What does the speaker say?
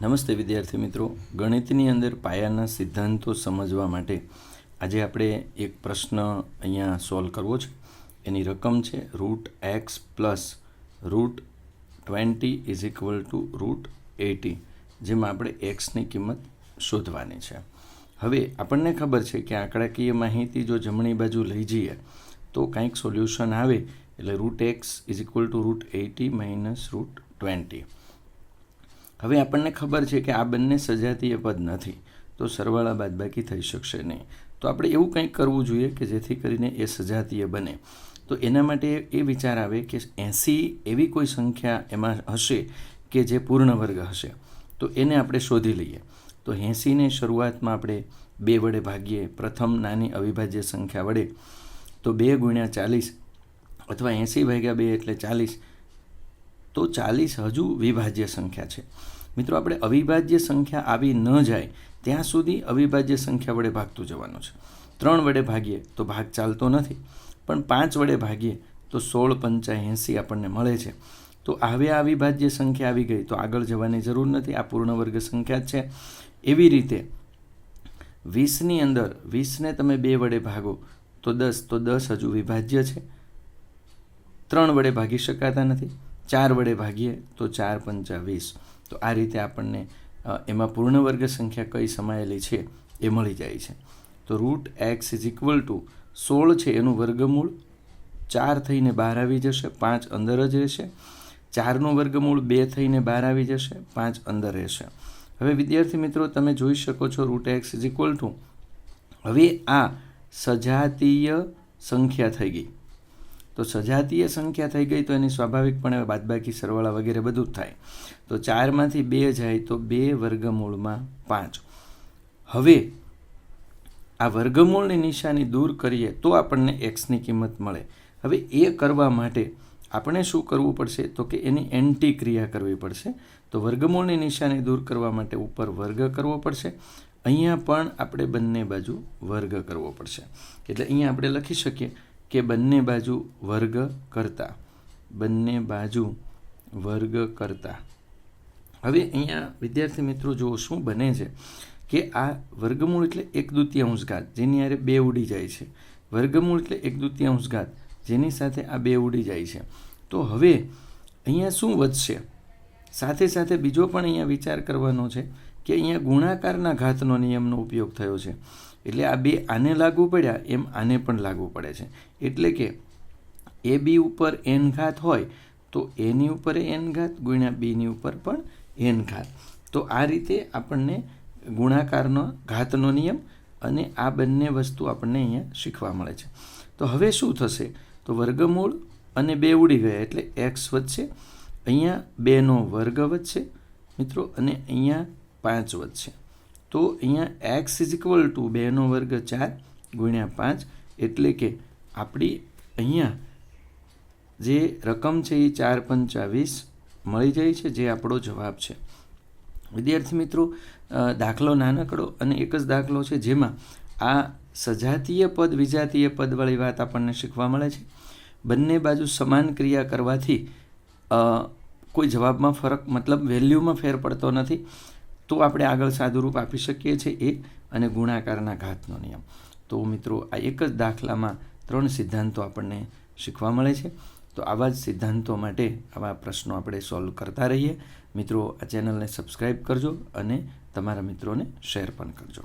નમસ્તે વિદ્યાર્થી મિત્રો, ગણિતની અંદર પાયાના સિદ્ધાંતો સમજવા માટે આજે આપણે એક પ્રશ્ન અહીંયા સોલ્વ કરવો છે. એની રકમ છે √x plus √20 is equal to √80, જેમાં આપણે એક્સની કિંમત શોધવાની છે. હવે આપણને ખબર છે કે આંકડાકીય માહિતી જો જમણી બાજુ લઈ જઈએ તો કંઈક સોલ્યુશન આવે, એટલે √x is equal to √80 minus √20. હવે આપણને ખબર છે કે આ બંને સજાતીય પદ નથી, તો સરવાળા બાદબાકી થઈ શકશે નહીં. તો આપણે એવું કંઈક કરવું જોઈએ કે જેથી કરીને એ સજાતીય બને. તો એના માટે એ વિચાર આવે કે 80 એવી કોઈ સંખ્યા એમાં હશે કે જે પૂર્ણ વર્ગ હશે, તો એને આપણે શોધી લઈએ. તો 80ને શરૂઆતમાં આપણે 2 વડે ભાગીએ, પ્રથમ નાની અવિભાજ્ય સંખ્યા વડે. તો 2 × 40 અથવા 80/2 એટલે 40. તો 40 હજુ વિભાજ્ય સંખ્યા છે. મિત્રો, આપણે અવિભાજ્ય સંખ્યા આવી ન જાય ત્યાં સુધી અવિભાજ્ય સંખ્યા વડે ભાગતું જવાનું છે. 3 વડે ભાગીએ તો ભાગ ચાલતો નથી, પણ 5 વડે ભાગીએ તો 16 × 5 = 80 આપણને મળે છે. તો હવે આ અવિભાજ્ય સંખ્યા આવી ગઈ તો આગળ જવાની જરૂર નથી, આ પૂર્ણ વર્ગ સંખ્યા છે. એવી રીતે 20ની અંદર 20ને તમે 2 વડે ભાગો તો 10, તો 10 હજુ વિભાજ્ય છે. 3 વડે ભાગી શકાતા નથી. 4 વડે ભાગીએ તો 4 × 5 = 20. તો આ રીતે આપણને એમાં પૂર્ણ વર્ગ સંખ્યા કઈ સમાયેલી છે એ મળી જાય છે. તો √x ઇઝ ઇક્વલ ટુ 16 છે એનું વર્ગમૂળ 4 થઈને બહાર આવી જશે, 5 અંદર જ રહેશે. 4નું વર્ગમૂળ 2 થઈને બહાર આવી જશે, 5 અંદર રહેશે. હવે વિદ્યાર્થી મિત્રો, તમે જોઈ શકો છો √x ઇઝ ઇક્વલ ટુ, હવે આ સજાતીય સંખ્યા થઈ ગઈ. તો સજાતીય સંખ્યા થઈ ગઈ તો એની સ્વાભાવિકપણે બાદબાકી સરવાળા વગેરે બધું જ થાય. તો 4માંથી 2 જાય તો 2 વર્ગમૂળમાં 5. હવે આ વર્ગમૂળની નિશાની દૂર કરીએ તો આપણને એક્સની કિંમત મળે. હવે એ કરવા માટે આપણે શું કરવું પડશે તો કે એની એન્ટી ક્રિયા કરવી પડશે. તો વર્ગમૂળની નિશાની દૂર કરવા માટે ઉપર વર્ગ કરવો પડશે. અહીંયા પણ આપણે બંને બાજુ વર્ગ કરવો પડશે. એટલે અહીંયા આપણે લખી શકીએ કે બંને બાજુ વર્ગ કરતા, બંને બાજુ વર્ગ કરતા. હવે અહીંયા વિદ્યાર્થી મિત્રો જુઓ શું બને છે કે આ વર્ગમૂળ એટલે 1/2 ઘાત, જેની હારે 2 ઉડી જાય છે. વર્ગમૂળ એટલે 1/2 ઘાત, જેની સાથે આ 2 ઉડી જાય છે. તો હવે અહીંયા શું વધશે? સાથે સાથે બીજો પણ અહીંયા વિચાર કરવાનો છે કે અહીંયા ગુણાકારના ઘાતનો નિયમનો ઉપયોગ થયો છે. એટલે આ 2 આને લાગુ પડ્યા એમ આને પણ લાગુ પડે છે. એટલે કે AB ઉપર n ઘાત હોય તો એની ઉપર n ઘાત ગુણ્યા બીની ઉપર પણ n ઘાત. તો આ રીતે આપણને ગુણાકારનો ઘાતનો નિયમ અને આ બંને વસ્તુ આપણને અહીંયા શીખવા મળે છે. તો હવે શું થશે? તો વર્ગમૂળ અને 2 ઉડી ગયા એટલે x વધશે. અહીંયા 2નો વર્ગ વધશે મિત્રો, અને અહીંયા 5 વધશે. તો અહીંયા x ઇઝ ઇક્વલ ટુ 2નો વર્ગ 4 ગુણ્યા 5, એટલે કે આપણી અહીંયા જે રકમ છે એ 4 × 5 = 20 મળી જાય છે, જે આપણો જવાબ છે. વિદ્યાર્થી મિત્રો, દાખલો નાનકડો અને એક જ દાખલો છે જેમાં આ સજાતીય પદ વિજાતીય પદવાળી વાત આપણને શીખવા મળે છે. બંને બાજુ સમાન ક્રિયા કરવાથી કોઈ જવાબમાં ફરક, મતલબ વેલ્યુમાં ફેર પડતો નથી. તો આપણે આગળ સાદુરૂપ આપી શકીએ છીએ એ અને ગુણાકારના ઘાતનો નિયમ. તો મિત્રો, આ એક જ દાખલામાં 3 સિદ્ધાંતો આપણને શીખવા મળે છે. તો આવા જ સિદ્ધાંતો માટે આવા પ્રશ્નો આપણે સોલ્વ કરતા રહીએ. મિત્રો, આ ચેનલને સબસ્ક્રાઈબ કરજો અને તમારા મિત્રોને શેર પણ કરજો.